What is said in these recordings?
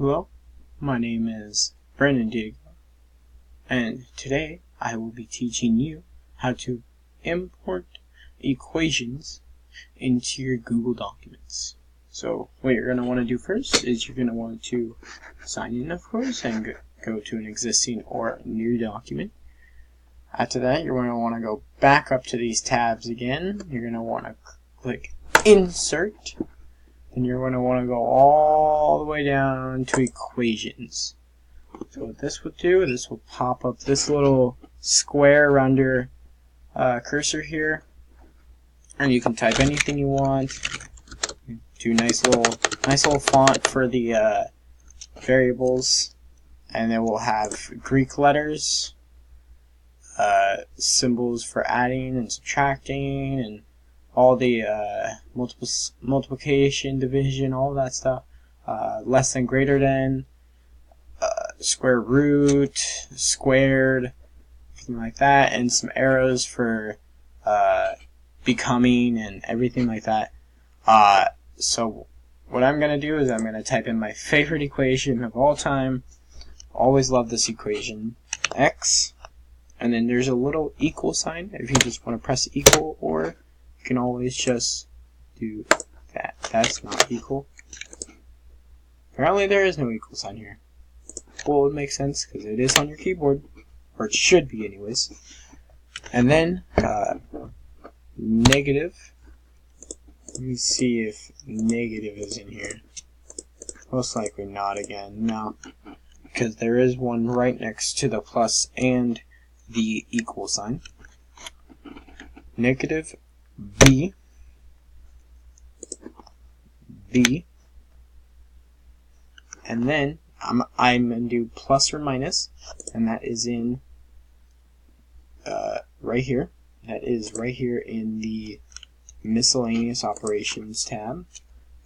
Hello, my name is Brandon Diego, and today I will be teaching you how to import equations into your Google Documents. So what you're going to want to do first is you're going to want to sign in, of course, and go to an existing or new document. After that, you're going to want to go back up to these tabs again. You're going to want to click Insert. Then you're going to want to go all the way down to Equations. So what this will do, this will pop up this little square around your cursor here, and you can type anything you want. Do nice little font for the variables, and then we'll have Greek letters, symbols for adding and subtracting, and all the multiplication, division, all that stuff, less than, greater than, square root, squared, something like that, and some arrows for becoming and everything like that. So what I'm going to do is I'm going to type in my favorite equation of all time. Always love this equation, x, and then there's a little equal sign if you just want to press equal, or you can always just do that. That's not equal. Apparently there is no equal sign here. Well, it makes sense because it is on your keyboard, or it should be anyways. And then negative. Let me see if negative is in here. Most likely not again. No, because there is one right next to the plus and the equal sign. Negative b, and then I'm going to do plus or minus, and that is in right here. That is right here in the miscellaneous operations tab,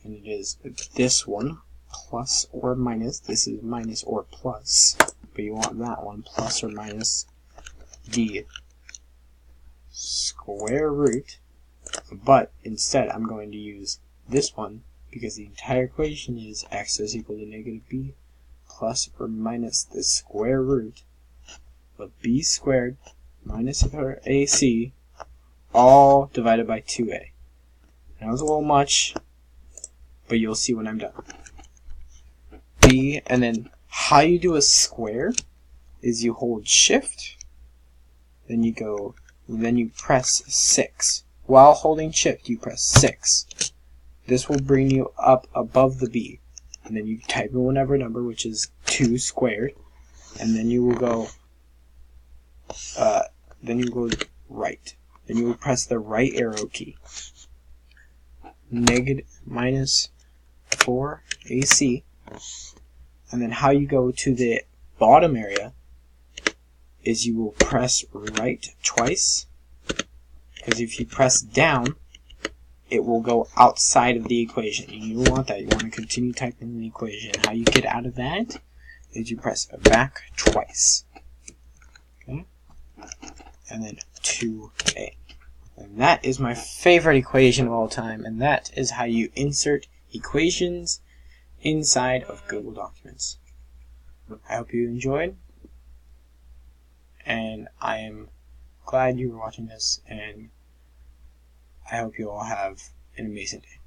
and it is this one, plus or minus. This is minus or plus, but you want that one, plus or minus the square root, but instead I'm going to use this one because the entire equation is x is equal to negative b plus or minus the square root of b squared minus ac all divided by 2a. That was a little much, but you'll see when I'm done. B, and then how you do a square is you hold shift, then you press 6. While holding shift, you press 6. This will bring you up above the b, and then you type in whatever number, which is 2 squared, and then you will go right. Then you will press the right arrow key. Negative minus 4 AC, and then how you go to the bottom area is you will press right twice, because if you press down, it will go outside of the equation. You don't want that. You want to continue typing the equation. How you get out of that is you press back twice. Okay? And then 2a. And that is my favorite equation of all time, and that is how you insert equations inside of Google Documents. I hope you enjoyed, and I am glad you were watching this, and I hope you all have an amazing day.